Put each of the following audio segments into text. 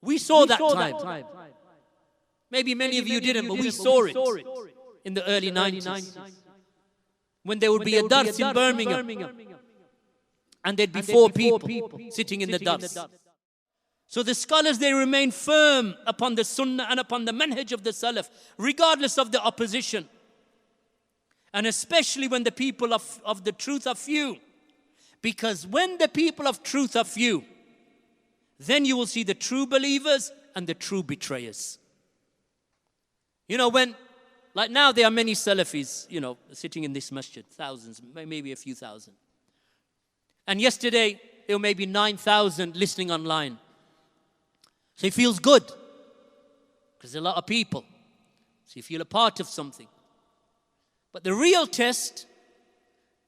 We saw that time. Maybe many of you didn't, but we saw it in the early 90s. When there would be a dars in Birmingham, and there'd be 4 people sitting in the dars. So the scholars, they remain firm upon the sunnah and upon the manhaj of the salaf, regardless of the opposition. And especially when the people of the truth are few. Because when the people of truth are few, then you will see the true believers and the true betrayers. You know, like now there are many Salafis, sitting in this masjid, thousands, maybe a few thousand. And yesterday, there were maybe 9,000 listening online. So it feels good, because there are a lot of people. So you feel a part of something. But the real test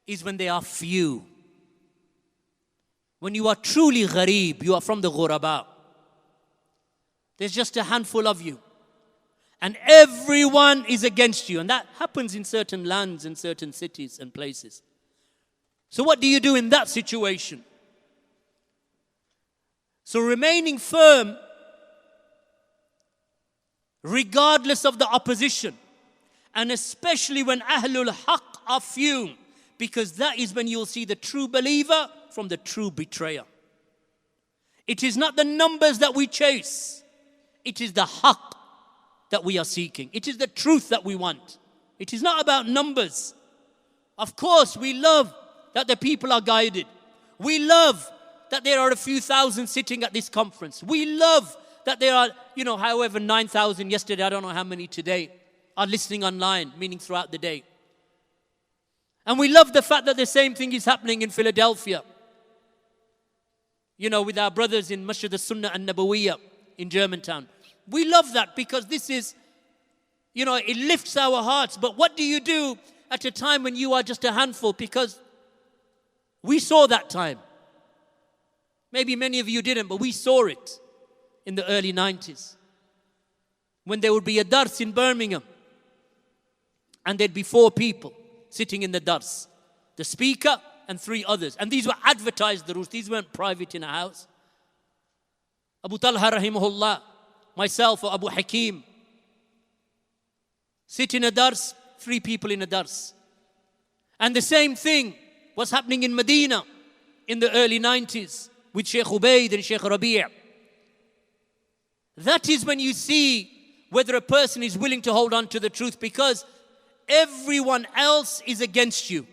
is when they are few. When you are truly ghareeb, you are from the ghuraba. There's just a handful of you. And everyone is against you. And that happens in certain lands and certain cities and places. So what do you do in that situation? So remaining firm, regardless of the opposition, and especially when Ahlul Haqq are few, because that is when you'll see the true believer from the true betrayer. It is not the numbers that we chase. It is the haqq that we are seeking. It is the truth that we want. It is not about numbers. Of course, we love that the people are guided. We love that there are a few thousand sitting at this conference. We love that there are, however 9,000 yesterday, I don't know how many today, are listening online, meaning throughout the day. And we love the fact that the same thing is happening in Philadelphia. With our brothers in Masjid al-Sunnah and Nabawiyah in Germantown. We love that because this is, it lifts our hearts. But what do you do at a time when you are just a handful? Because we saw that time. Maybe many of you didn't, but we saw it in the early 90s. When there would be a dars in Birmingham, and there'd be 4 people sitting in the dars. The speaker and 3 others. And these were advertised durus. These weren't private in a house. Abu Talha rahimahullah, myself or Abu Hakim, sit in a dars, 3 people in a dars. And the same thing was happening in Medina in the early 90s with Sheikh Ubaid and Sheikh Rabi'. That is when you see whether a person is willing to hold on to the truth, because everyone else is against you.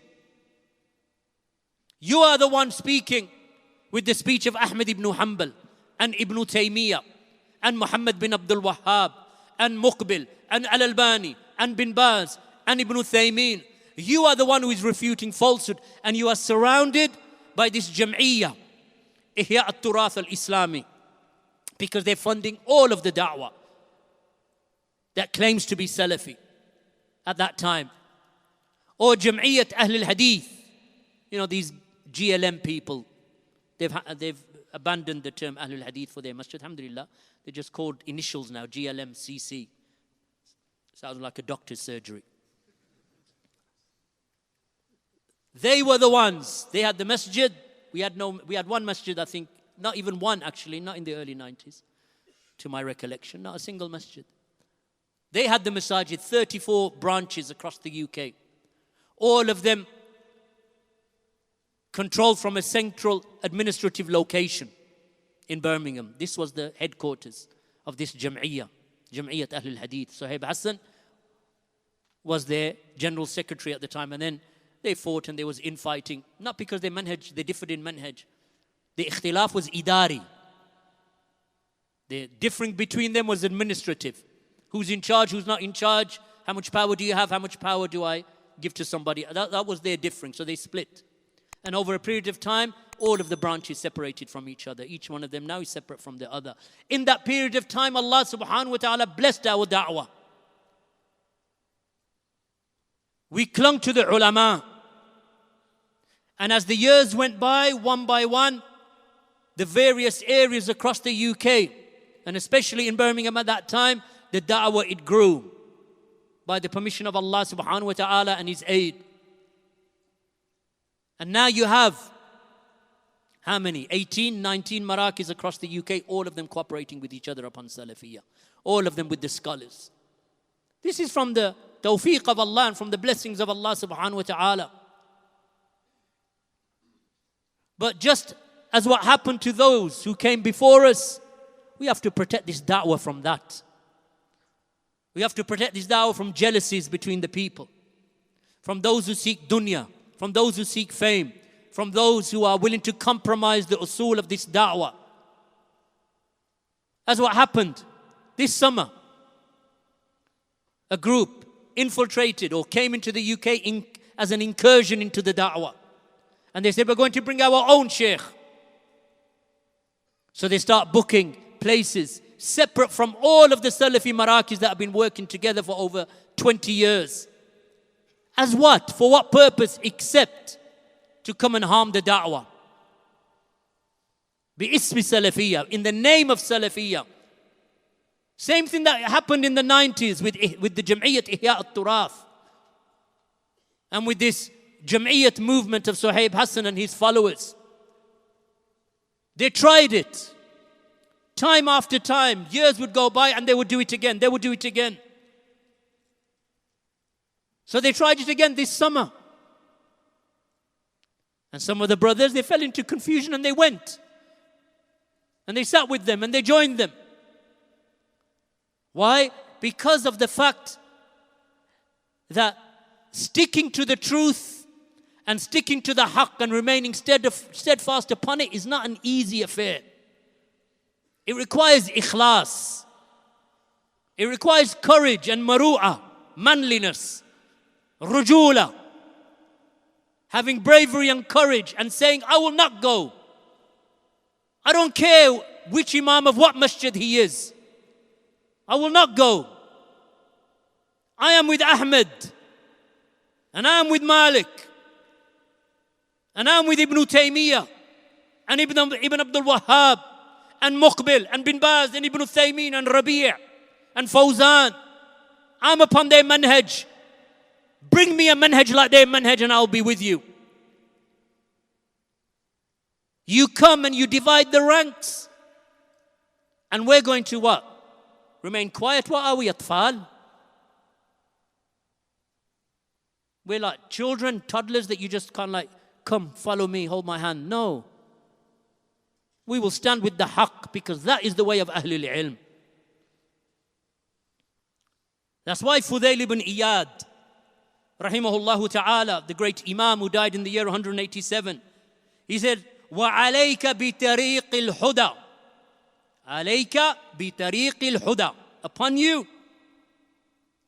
You are the one speaking with the speech of Ahmad ibn Hanbal and Ibn Taymiyyah and Muhammad bin Abdul-Wahhab and Muqbil and Al-Albani and Bin Baz and Ibn Uthaymeen. You are the one who is refuting falsehood, and you are surrounded by this Jam'iyyah, Ihya al-Turath al-Islami, because they're funding all of the da'wah that claims to be Salafi at that time. Or Jam'iyyat Ahl al-Hadith. These GLM people, they've abandoned the term Ahl al-Hadith for their masjid, alhamdulillah. They're just called initials now, GLM, CC. Sounds like a doctor's surgery. They were the ones. They had the masjid. We had one masjid, I think, not even one actually, not in the early 90s, to my recollection, not a single masjid. They had the masajid, 34 branches across the UK. All of them controlled from a central administrative location in Birmingham. This was the headquarters of this Jam'iyyah, Jam'iyyat Ahl al-Hadith. Suhaib Hassan was their general secretary at the time, and then they fought and there was infighting. Not because they differed in manhaj. The ikhtilaf was idari. The differing between them was administrative. Who's in charge, who's not in charge? How much power do you have? How much power do I give to somebody? That was their differing, so they split. And over a period of time, all of the branches separated from each other. Each one of them now is separate from the other. In that period of time, Allah subhanahu wa ta'ala blessed our da'wah. We clung to the ulama. And as the years went by one, the various areas across the UK, and especially in Birmingham at that time, the da'wah, it grew by the permission of Allah subhanahu wa ta'ala and His aid. And now you have How many? 18, 19 Marakis across the UK, all of them cooperating with each other upon Salafiyah. All of them with the scholars. This is from the tawfiq of Allah and from the blessings of Allah subhanahu wa ta'ala. But just as what happened to those who came before us, we have to protect this da'wah from that. We have to protect this da'wah from jealousies between the people, from those who seek dunya, from those who seek fame, from those who are willing to compromise the usul of this da'wah. As what happened this summer, a group infiltrated or came into the UK as an incursion into the da'wah. And they said, we're going to bring our own sheikh. So they start booking places separate from all of the Salafi Marakis that have been working together for over 20 years. As what? For what purpose? Except to come and harm the da'wah. Bi-ismi Salafiyah, in the name of Salafiyah. Same thing that happened in the 90s with the Jam'iyyat Ihya al-Turath. And with this Jam'iyyat movement of Suhaib Hassan and his followers. They tried it. Time after time, years would go by and they would do it again. They would do it again. So they tried it again this summer. And some of the brothers, they fell into confusion and they went. And they sat with them and they joined them. Why? Because of the fact that sticking to the truth and sticking to the haqq and remaining steadfast upon it is not an easy affair. It requires ikhlas. It requires courage and maru'ah, manliness, rujula, having bravery and courage and saying, I will not go. I don't care which imam of what masjid he is. I will not go. I am with Ahmed. And I am with Malik. And I am with Ibn Taymiyyah. And Ibn Abdul Wahhab. And Muqbil. And Bin Baz. And Ibn Uthaymin. And Rabi' and Fawzan. I'm upon their manhaj. Bring me a manhaj like their manhaj and I'll be with you. You come and you divide the ranks. And we're going to what? Remain quiet. What are we, atfal? We're like children, toddlers that you just kind of like, come, follow me, hold my hand. No. We will stand with the haqq because that is the way of Ahlul Ilm. That's why Fudayl ibn Iyad, rahimahullah ta'ala, the great Imam who died in the year 187, he said, وَعَلَيْكَ بِتَرِيقِ الْحُدَى عَلَيْكَ بِتَرِيقِ الْحُدَى. Upon you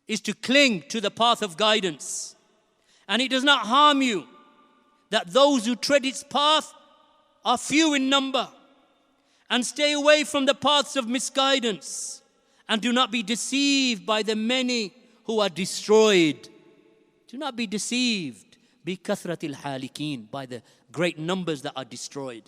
is to cling to the path of guidance. And it does not harm you that those who tread its path are few in number. And stay away from the paths of misguidance. And do not be deceived by the many who are destroyed. Do not be deceived بِكَثْرَةِ الْحَالِكِينَ, by the great numbers that are destroyed.